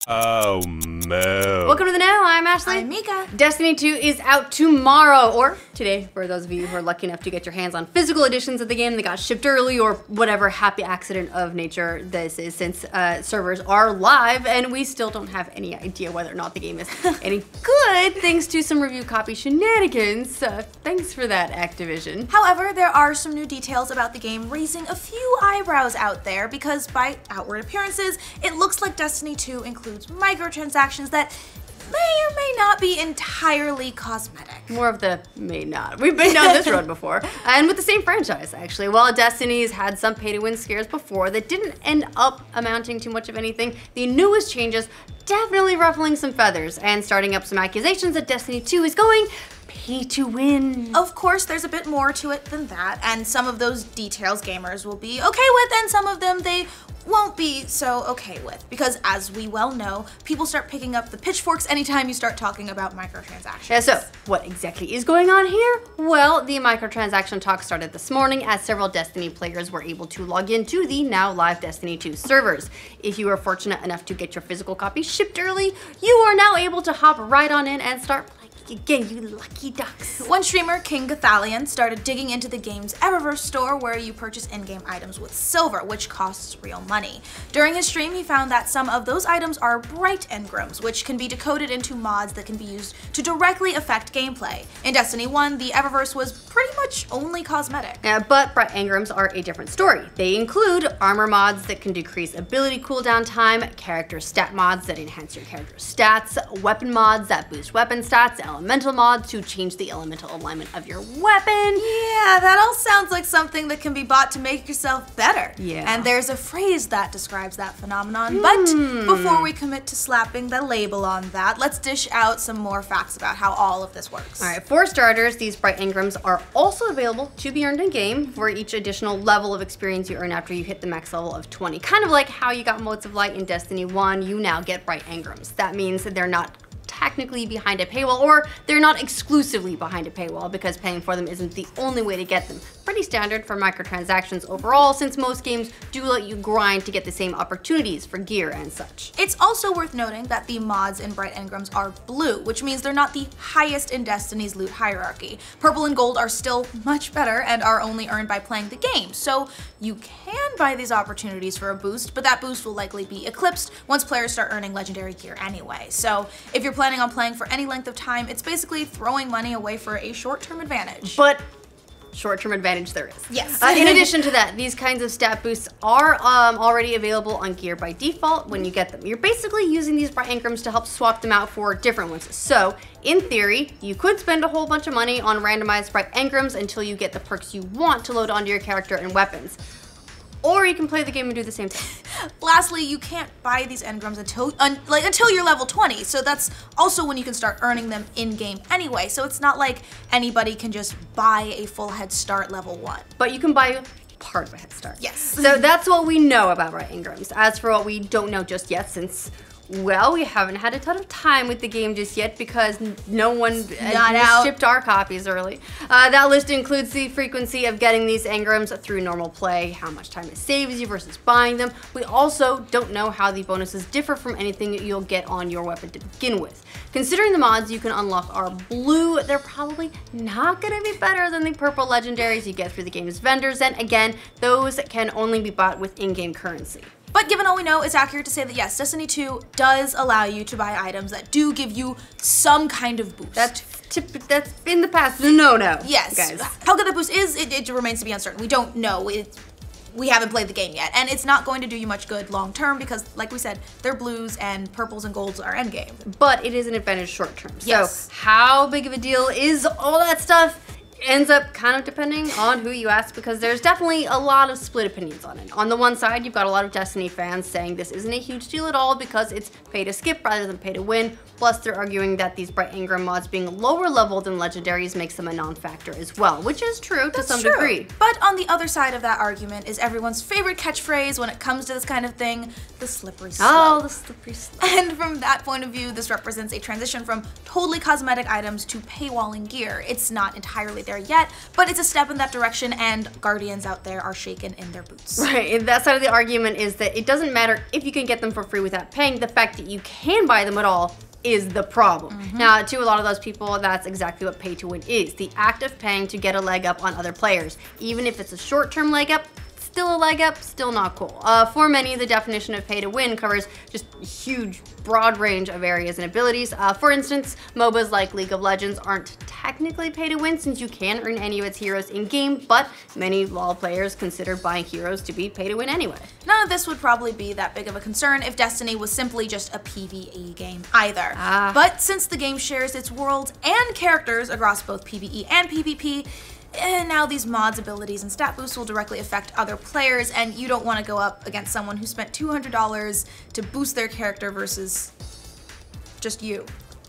Oh, no. Welcome to the Know. I'm Ashley. I'm Mica. Destiny 2 is out tomorrow, or today, for those of you who are lucky enough to get your hands on physical editions of the game that got shipped early, or whatever happy accident of nature this is, since servers are live, and we still don't have any idea whether or not the game is any good, thanks to some review copy shenanigans. Thanks for that, Activision. However, there are some new details about the game raising a few eyebrows out there, because by outward appearances, it looks like Destiny 2 includes microtransactions that may or may not be entirely cosmetic. More of the may not. We've been down this road before. And with the same franchise, actually. While Destiny's had some pay-to-win scares before that didn't end up amounting to much of anything, the newest changes definitely ruffling some feathers and starting up some accusations that Destiny 2 is going pay to win. Of course, there's a bit more to it than that, and some of those details gamers will be okay with, and some of them they won't be so okay with, because as we well know, people start picking up the pitchforks anytime you start talking about microtransactions. Yeah, so what exactly is going on here? Well, the microtransaction talk started this morning as several Destiny players were able to log into the now live Destiny 2 servers. If you were fortunate enough to get your physical copy shipped early, you are now able to hop right on in and start playing again, you lucky ducks. One streamer, Kdin, started digging into the game's Eververse store, where you purchase in-game items with silver, which costs real money. During his stream, he found that some of those items are bright engrams, which can be decoded into mods that can be used to directly affect gameplay. In Destiny 1, the Eververse was pretty much only cosmetic. But bright engrams are a different story. They include armor mods that can decrease ability cooldown time, character stat mods that enhance your character's stats, weapon mods that boost weapon stats, elemental mods to change the elemental alignment of your weapon. Yeah, that all sounds like something that can be bought to make yourself better. Yeah. And there's a phrase that describes that phenomenon. But before we commit to slapping the label on that, let's dish out some more facts about how all of this works. All right, for starters, these bright engrams are also available to be earned in game for each additional level of experience you earn after you hit the max level of 20. Kind of like how you got Motes of Light in Destiny 1, you now get bright engrams. That means that they're not technically behind a paywall, or they're not exclusively behind a paywall, because paying for them isn't the only way to get them. Pretty standard for microtransactions overall, since most games do let you grind to get the same opportunities for gear and such. It's also worth noting that the mods in bright engrams are blue, which means they're not the highest in Destiny's loot hierarchy. Purple and gold are still much better and are only earned by playing the game, so you can buy these opportunities for a boost, but that boost will likely be eclipsed once players start earning legendary gear anyway. So if you're planning on playing for any length of time, it's basically throwing money away for a short-term advantage. But short-term advantage there is. Yes. In addition to that, these kinds of stat boosts are already available on gear by default when you get them. You're basically using these bright engrams to help swap them out for different ones. So, in theory, you could spend a whole bunch of money on randomized bright engrams until you get the perks you want to load onto your character and weapons. Or you can play the game and do the same thing. Lastly, you can't buy these engrams until you're level 20, so that's also when you can start earning them in-game anyway, so it's not like anybody can just buy a full head start level 1. But you can buy part of a head start. Yes. So that's what we know about bright engrams. As for what we don't know just yet, since, well, we haven't had a ton of time with the game just yet because no one shipped our copies early. That list includes the frequency of getting these engrams through normal play, how much time it saves you versus buying them. We also don't know how the bonuses differ from anything you'll get on your weapon to begin with. Considering the mods you can unlock are blue, they're probably not going to be better than the purple legendaries you get through the game's vendors, and again, those can only be bought with in-game currency. But given all we know, it's accurate to say that yes, Destiny 2 does allow you to buy items that do give you some kind of boost. That's in the past, no. Yes. Guys. How good that boost is, it remains to be uncertain. We don't know. We haven't played the game yet, and it's not going to do you much good long term because, like we said, they're blues and purples and golds are endgame. But it is an advantage short term. Yes. So how big of a deal is all that stuff? Ends up kind of depending on who you ask, because there's definitely a lot of split opinions on it. On the one side, you've got a lot of Destiny fans saying this isn't a huge deal at all because it's pay to skip rather than pay to win. Plus, they're arguing that these bright engram mods being lower level than legendaries makes them a non-factor as well, which is true to some degree. But on the other side of that argument is everyone's favorite catchphrase when it comes to this kind of thing, the slippery slope. Oh, the slippery slope. And from that point of view, this represents a transition from totally cosmetic items to paywalling gear. It's not entirely different there yet, but it's a step in that direction, and Guardians out there are shaken in their boots. Right, and that side of the argument is that it doesn't matter if you can get them for free without paying, the fact that you can buy them at all is the problem. Now, to a lot of those people, that's exactly what pay to win is. The act of paying to get a leg up on other players. Even if it's a short-term leg up, still a leg up, still not cool. For many, the definition of pay to win covers just a huge, broad range of areas and abilities. For instance, MOBAs like League of Legends aren't technically pay to win since you can earn any of its heroes in-game, but many LoL players consider buying heroes to be pay to win anyway. None of this would probably be that big of a concern if Destiny was simply just a PvE game either. But since the game shares its world and characters across both PvE and PvP, and now these mods, abilities, and stat boosts will directly affect other players, and you don't want to go up against someone who spent $200 to boost their character versus just you.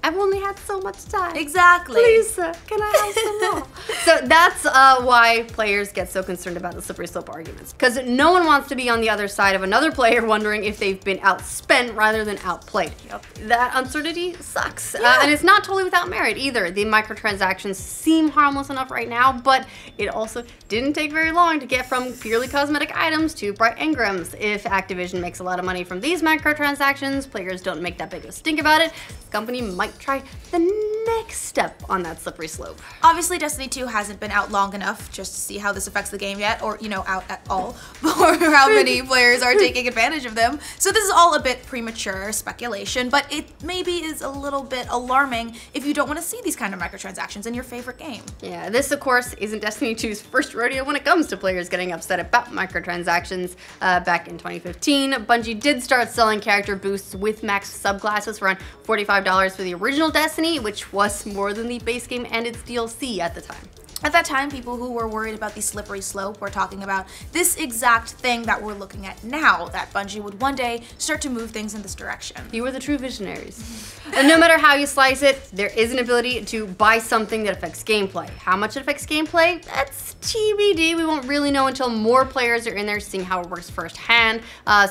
I've only had so much time. Exactly. Please, can I have some more? So that's why players get so concerned about the slippery slope arguments. Because no one wants to be on the other side of another player wondering if they've been outspent rather than outplayed. That uncertainty sucks. And it's not totally without merit either. The microtransactions seem harmless enough right now, but it also didn't take very long to get from purely cosmetic items to bright engrams. If Activision makes a lot of money from these microtransactions, players don't make that big of a stink about it, the company might try the next step on that slippery slope. Obviously, Destiny 2 hasn't been out long enough just to see how this affects the game yet, or, you know, out at all, or how many players are taking advantage of them. So this is all a bit premature speculation, but it maybe is a little bit alarming if you don't want to see these kind of microtransactions in your favorite game. Yeah, this, of course, isn't Destiny 2's first rodeo when it comes to players getting upset about microtransactions. Back in 2015, Bungie did start selling character boosts with max subclasses for around $45 for the original Destiny, which was more than the base game and its DLC at the time. At that time, people who were worried about the slippery slope were talking about this exact thing that we're looking at now, that Bungie would one day start to move things in this direction. You were the true visionaries. And no matter how you slice it, there is an ability to buy something that affects gameplay. How much it affects gameplay? That's TBD. We won't really know until more players are in there seeing how it works firsthand.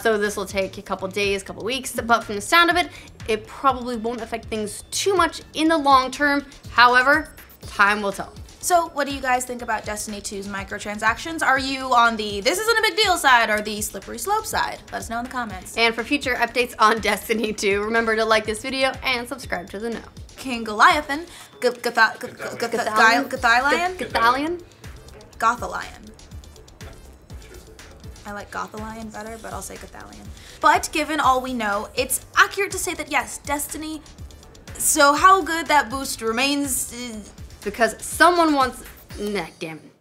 So this will take a couple days, couple weeks, but from the sound of it, it probably won't affect things too much in the long term. However, time will tell. So what do you guys think about Destiny 2's microtransactions? Are you on the this isn't a big deal side or the slippery slope side? Let us know in the comments. And for future updates on Destiny 2, remember to like this video and subscribe to the know. King Goliathan, Gothalion? Gothalion. I like Gothalion better, but I'll say Gothalion. But given all we know, it's accurate to say that yes, Destiny, so how good that boost remains because someone wants, nah, damn it.